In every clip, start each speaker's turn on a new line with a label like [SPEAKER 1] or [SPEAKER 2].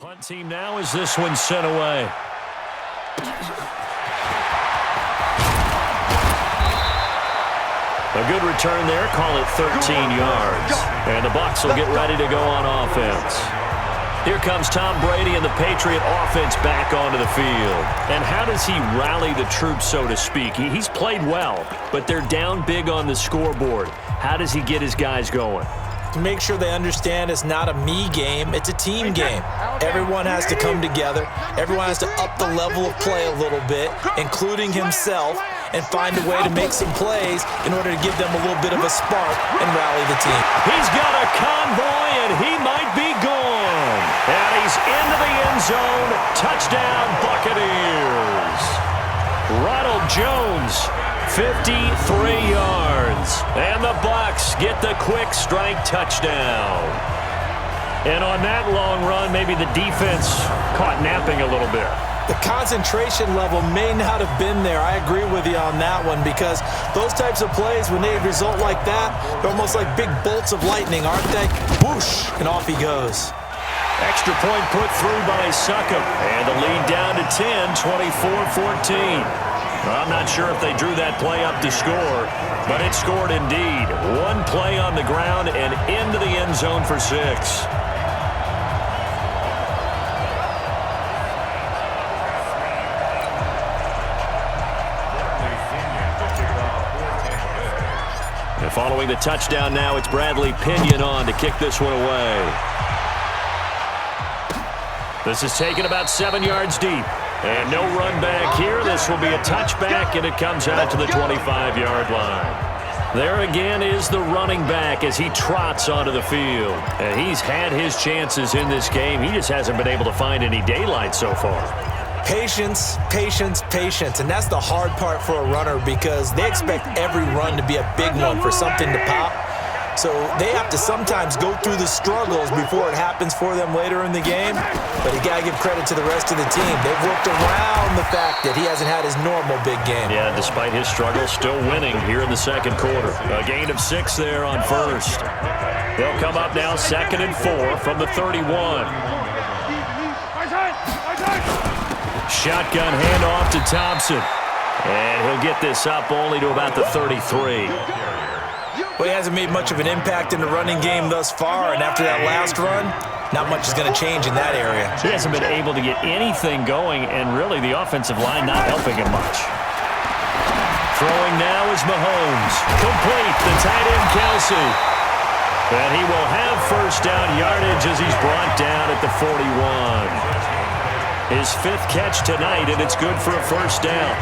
[SPEAKER 1] Punt team now as this one sent away. A good return there. Call it 13 yards. And the Bucs will get ready to go on offense. Here comes Tom Brady and the Patriot offense back onto the field. And how does he rally the troops, so to speak? He's played well, but they're down big on the scoreboard. How does he get his guys going?
[SPEAKER 2] To make sure they understand it's not a me game, it's a team game. Everyone has to come together. Everyone has to up the level of play a little bit, including himself, and find a way to make some plays in order to give them a little bit of a spark and rally the team.
[SPEAKER 1] He's got a convoy, and he might be gone. And he's into the end zone. Touchdown, Buccaneers. Ronald Jones, 53 yards. And the Bucs get the quick strike touchdown. And on that long run, maybe the defense caught napping a little bit.
[SPEAKER 2] The concentration level may not have been there. I agree with you on that one, because those types of plays, when they result like that, they're almost like big bolts of lightning, aren't they? Whoosh, and off he goes.
[SPEAKER 1] Extra point put through by Succop. And the lead down to 10, 24-14. I'm not sure if they drew that play up to score, but it scored indeed. One play on the ground and into the end zone for 6. And following the touchdown now, it's Bradley Pinion on to kick this one away. This is taken about 7 yards deep. And no run back here. This will be a touchback, and it comes out to the 25-yard line. There again is the running back as he trots onto the field. And he's had his chances in this game. He just hasn't been able to find any daylight so far.
[SPEAKER 2] Patience, patience, patience. And that's the hard part for a runner, because they expect every run to be a big one for something to pop. So they have to sometimes go through the struggles before it happens for them later in the game. But you got to give credit to the rest of the team. They've worked around the fact that he hasn't had his normal big game.
[SPEAKER 1] Yeah, despite his struggles, still winning here in the second quarter. A gain of 6 there on first. They'll come up now 2nd and 4 from the 31. Shotgun handoff to Thompson. And he'll get this up only to about the 33.
[SPEAKER 2] Well, he hasn't made much of an impact in the running game thus far, and after that last run, not much is going to change in that area.
[SPEAKER 1] He hasn't been able to get anything going, and really the offensive line not helping him much. Throwing now is Mahomes. Complete, the tight end Kelsey. And he will have first down yardage as he's brought down at the 41. His 5th catch tonight, and it's good for a first down.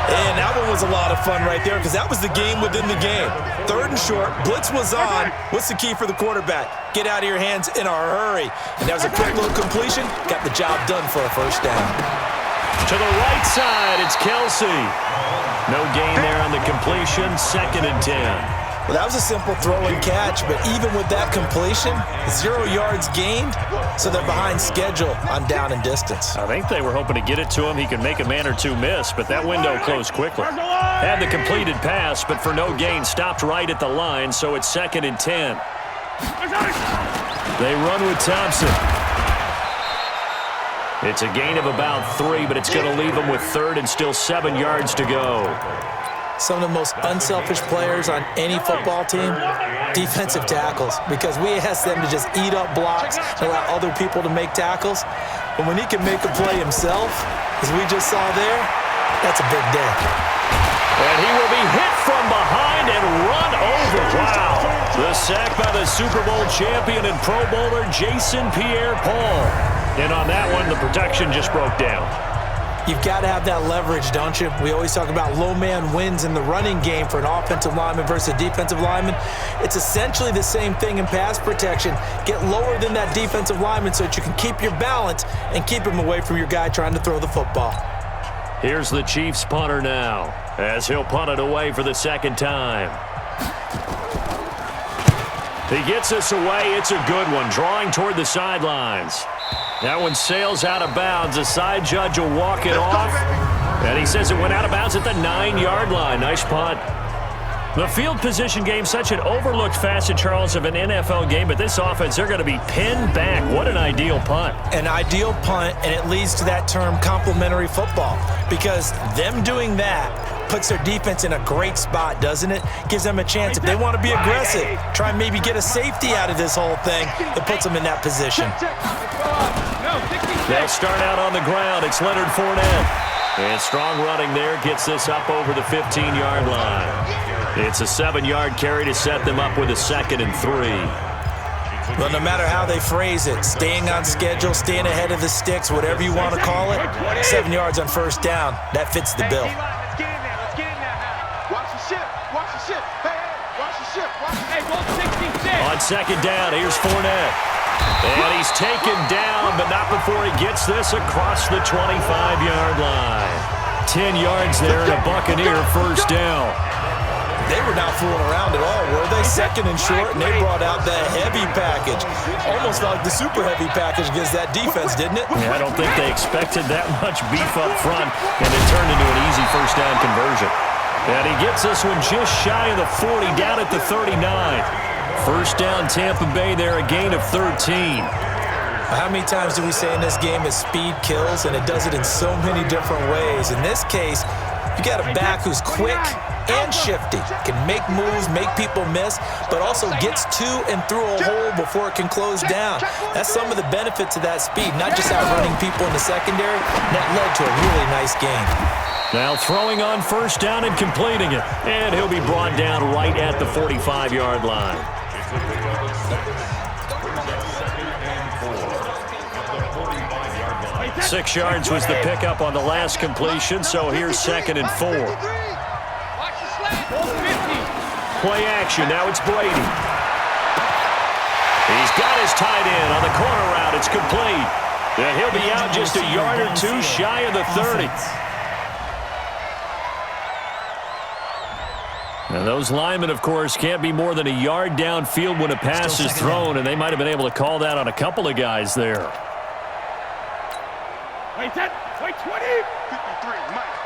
[SPEAKER 2] And that one was a lot of fun right there, because that was the game within the game. 3rd and short, blitz was on. What's the key for the quarterback? Get out of your hands in a hurry. And that was a quick little completion. Got the job done for a first down.
[SPEAKER 1] To the right side, it's Kelsey. No gain there on the completion, 2nd and 10.
[SPEAKER 2] Well, that was a simple throw and catch, but even with that completion, 0 yards gained, so they're behind schedule on down and distance.
[SPEAKER 1] I think they were hoping to get it to him. He could make a man or two miss, but that window closed quickly. Had the completed pass, but for no gain, stopped right at the line, so it's 2nd and 10. They run with Thompson. It's a gain of about 3, but it's going to leave them with 3rd and still 7 yards to go.
[SPEAKER 2] Some of the most unselfish players on any football team, defensive tackles, because we ask them to just eat up blocks and allow other people to make tackles. But when he can make a play himself, as we just saw there, that's a big day.
[SPEAKER 1] And he will be hit from behind and run over. Wow. The sack by the Super Bowl champion and Pro Bowler Jason Pierre-Paul. And on that one, the protection just broke down.
[SPEAKER 2] You've got to have that leverage, don't you? We always talk about low man wins in the running game for an offensive lineman versus a defensive lineman. It's essentially the same thing in pass protection. Get lower than that defensive lineman so that you can keep your balance and keep him away from your guy trying to throw the football.
[SPEAKER 1] Here's the Chiefs punter now, as he'll punt it away for the 2nd time. He gets us away. It's a good one, drawing toward the sidelines. That one sails out of bounds. The side judge will walk it off. And he says it went out of bounds at the 9-yard line. Nice punt. The field position game, such an overlooked facet, Charles, of an NFL game, but this offense, they're going to be pinned back. What an ideal punt.
[SPEAKER 2] An ideal punt, and it leads to that term complementary football, because them doing that puts their defense in a great spot, doesn't it? Gives them a chance. If they want to be aggressive, try and maybe get a safety out of this whole thing, it puts them in that position.
[SPEAKER 1] They'll start out on the ground. It's Leonard Fournette. And strong running there gets this up over the 15-yard line. It's a 7-yard carry to set them up with a 2nd and 3.
[SPEAKER 2] Well, no matter how they phrase it, staying on schedule, staying ahead of the sticks, whatever you want to call it, 7 yards on first down, that fits the bill.
[SPEAKER 3] Let's get in there. Let's get in there now. Watch the ship. Watch the ship. Hey, watch the ship. Hey, roll 66.
[SPEAKER 1] On 2nd down, here's Fournette. And he's taken down, but not before he gets this across the 25-yard line. 10 yards there and a Buccaneer first down.
[SPEAKER 2] They were not fooling around at all, were they? 2nd and short, and they brought out the heavy package. Almost like the super heavy package against that defense, didn't it?
[SPEAKER 1] Yeah, I don't think they expected that much beef up front, and it turned into an easy first down conversion. And he gets this one just shy of the 40, down at the 39. First down, Tampa Bay there, a gain of 13.
[SPEAKER 2] How many times do we say in this game that speed kills, and it does it in so many different ways? In this case, you got a back who's quick and shifty, can make moves, make people miss, but also gets to and through a hole before it can close down. That's some of the benefits of that speed, not just outrunning people in the secondary. That led to a really nice game.
[SPEAKER 1] Now throwing on first down and completing it, and he'll be brought down right at the 45-yard line. 6 yards was the pickup on the last completion, so here's 2nd and 4. Play action, now it's Brady. He's got his tight end on the corner route, it's complete. And he'll be out just a yard or two shy of the 30. Now those linemen, of course, can't be more than a yard downfield when a pass is thrown, and they might have been able to call that on a couple of guys there.
[SPEAKER 3] Wait 20. 53,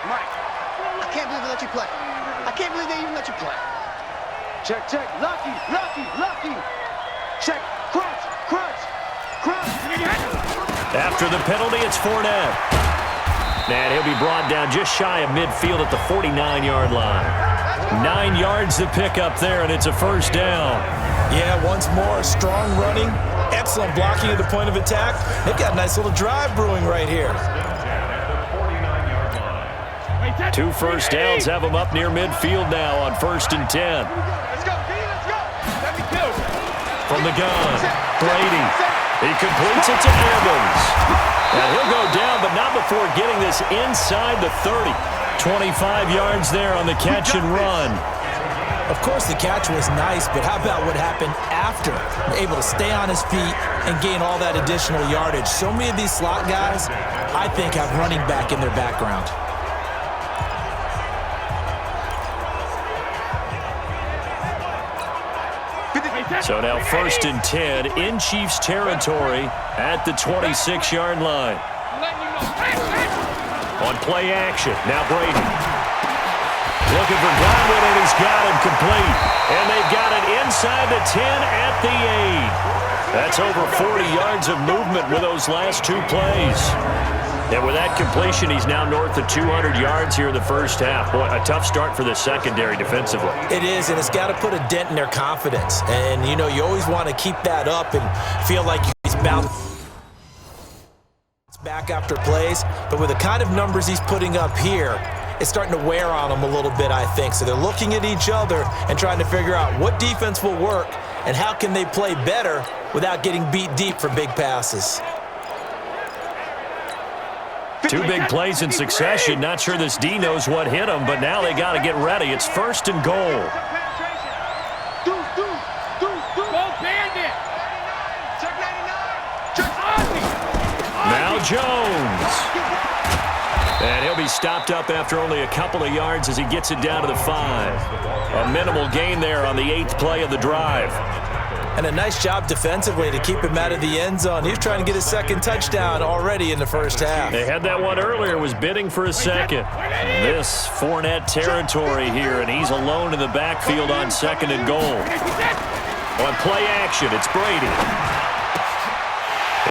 [SPEAKER 3] Mike.
[SPEAKER 4] I can't believe they let you play. I can't believe they even let you play.
[SPEAKER 3] Check. Lucky. Check. Crunch.
[SPEAKER 1] After the penalty, it's Fournette. And he'll be brought down just shy of midfield at the 49-yard line. 9 yards to pick up there, and it's a first down.
[SPEAKER 2] Yeah, once more, strong running, excellent blocking at the point of attack. They've got a nice little drive brewing right here.
[SPEAKER 1] 2 first downs have them up near midfield now on 1st and 10.
[SPEAKER 3] Let's go, D. Let's go. Let me go.
[SPEAKER 1] From the gun, Brady. He completes it to Evans. And he'll go down, but not before getting this inside the 30. 25 yards there on the catch and run.
[SPEAKER 2] Of course, the catch was nice, but how about what happened after? Able to stay on his feet and gain all that additional yardage. So many of these slot guys, I think, have running back in their background.
[SPEAKER 1] So now 1st and 10 in Chiefs territory at the 26-yard line. On play action, now Brady. Looking for Godwin, and he's got him complete. And they've got it inside the 10 at the 8. That's over 40 yards of movement with those last 2 plays. And with that completion, he's now north of 200 yards here in the first half. Boy, a tough start for the secondary defensively.
[SPEAKER 2] It is, and it's got to put a dent in their confidence. And, you know, you always want to keep that up and feel like he's bounced back after plays. But with the kind of numbers he's putting up here, it's starting to wear on them a little bit, I think. So they're looking at each other and trying to figure out what defense will work and how can they play better without getting beat deep for big passes.
[SPEAKER 1] 2 big plays in succession. Not sure this D knows what hit him, but now they got to get ready. It's 1st and goal. Now Jones. And he'll be stopped up after only a couple of yards as he gets it down to the 5. A minimal gain there on the 8th play of the drive.
[SPEAKER 2] And a nice job defensively to keep him out of the end zone. He's trying to get his second touchdown already in the first half.
[SPEAKER 1] They had that one earlier, was bidding for a second. This Fournette territory here, and he's alone in the backfield on 2nd and goal. On play action, it's Brady.